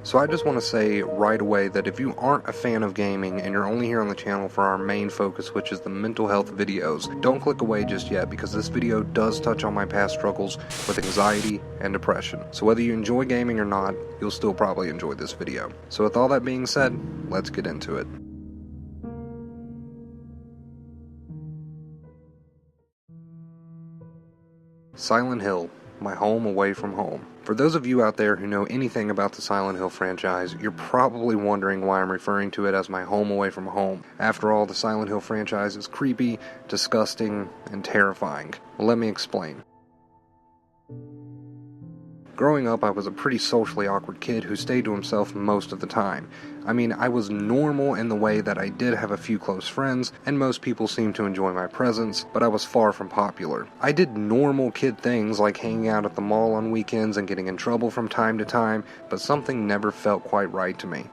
So I just want to say right away that if you aren't a fan of gaming and you're only here on the channel for our main focus, which is the mental health videos, don't click away just yet because this video does touch on my past struggles with anxiety and depression. So whether you enjoy gaming or not, you'll still probably enjoy this video. So with all that being said, let's get into it. Silent Hill, my home away from home. For those of you out there who know anything about the Silent Hill franchise, you're probably wondering why I'm referring to it as my home away from home. After all, the Silent Hill franchise is creepy, disgusting, and terrifying. Well, let me explain. Growing up, I was a pretty socially awkward kid who stayed to himself most of the time. I mean, I was normal in the way that I did have a few close friends, and most people seemed to enjoy my presence, but I was far from popular. I did normal kid things like hanging out at the mall on weekends and getting in trouble from time to time, but something never felt quite right to me.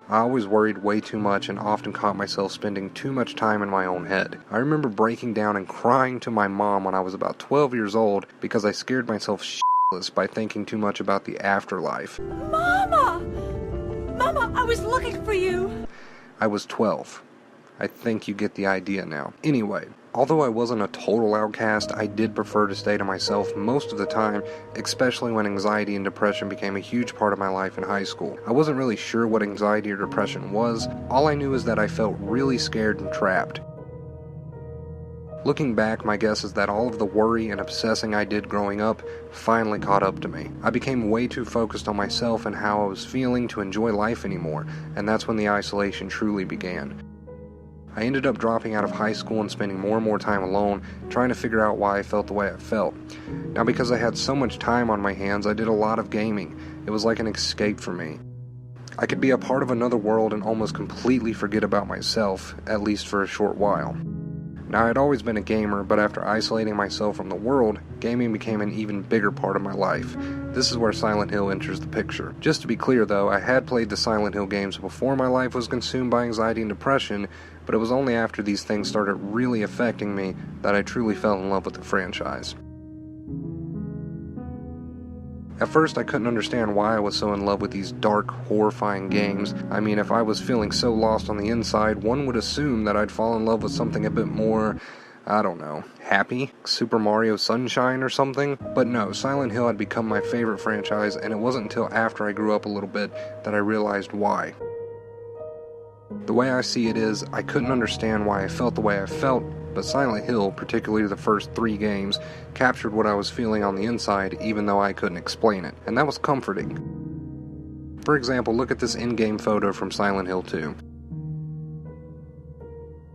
I always worried way too much and often caught myself spending too much time in my own head. I remember breaking down and crying to my mom when I was about 12 years old because I scared myself by thinking too much about the afterlife. Mama! Mama, I was looking for you! I was 12. I think you get the idea now. Anyway, although I wasn't a total outcast, I did prefer to stay to myself most of the time, especially when anxiety and depression became a huge part of my life in high school. I wasn't really sure what anxiety or depression was. All I knew is that I felt really scared and trapped. Looking back, my guess is that all of the worry and obsessing I did growing up finally caught up to me. I became way too focused on myself and how I was feeling to enjoy life anymore, and that's when the isolation truly began. I ended up dropping out of high school and spending more and more time alone, trying to figure out why I felt the way I felt. Now, because I had so much time on my hands, I did a lot of gaming. It was like an escape for me. I could be a part of another world and almost completely forget about myself, at least for a short while. Now, I'd always been a gamer, but after isolating myself from the world, gaming became an even bigger part of my life. This is where Silent Hill enters the picture. Just to be clear though, I had played the Silent Hill games before my life was consumed by anxiety and depression, but it was only after these things started really affecting me that I truly fell in love with the franchise. At first, I couldn't understand why I was so in love with these dark, horrifying games. I mean, if I was feeling so lost on the inside, one would assume that I'd fall in love with something a bit more, I don't know, happy? Super Mario Sunshine or something? But no, Silent Hill had become my favorite franchise, and it wasn't until after I grew up a little bit that I realized why. The way I see it is, I couldn't understand why I felt the way I felt, but Silent Hill, particularly the first 3 games, captured what I was feeling on the inside even though I couldn't explain it, and that was comforting. For example, look at this in-game photo from Silent Hill 2.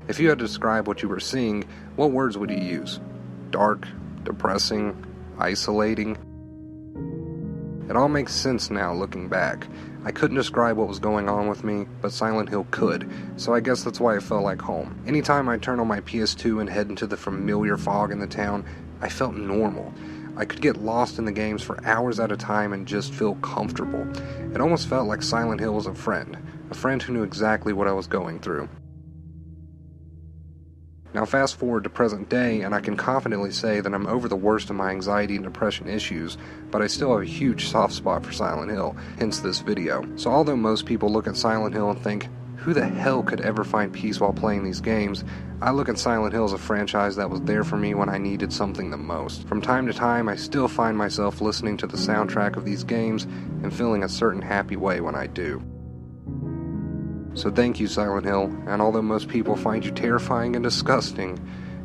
If you had to describe what you were seeing, what words would you use? Dark, depressing, isolating? It all makes sense now looking back. I couldn't describe what was going on with me, but Silent Hill could, so I guess that's why it felt like home. Anytime I turned on my PS2 and head into the familiar fog in the town, I felt normal. I could get lost in the games for hours at a time and just feel comfortable. It almost felt like Silent Hill was a friend who knew exactly what I was going through. Now fast forward to present day, and I can confidently say that I'm over the worst of my anxiety and depression issues, but I still have a huge soft spot for Silent Hill, hence this video. So although most people look at Silent Hill and think, who the hell could ever find peace while playing these games, I look at Silent Hill as a franchise that was there for me when I needed something the most. From time to time, I still find myself listening to the soundtrack of these games and feeling a certain happy way when I do. So thank you, Silent Hill, and although most people find you terrifying and disgusting,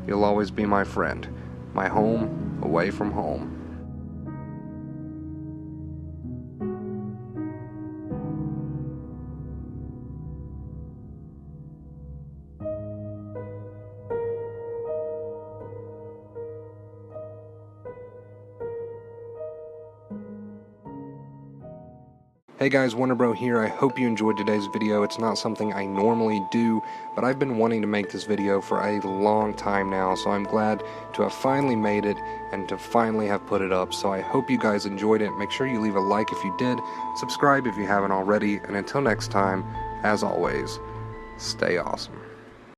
you'll always be my friend, my home away from home. Hey guys, WonderBro here. I hope you enjoyed today's video. It's not something I normally do, but I've been wanting to make this video for a long time now, so I'm glad to have finally made it and to finally have put it up. So I hope you guys enjoyed it. Make sure you leave a like if you did, subscribe if you haven't already, and until next time, as always, stay awesome.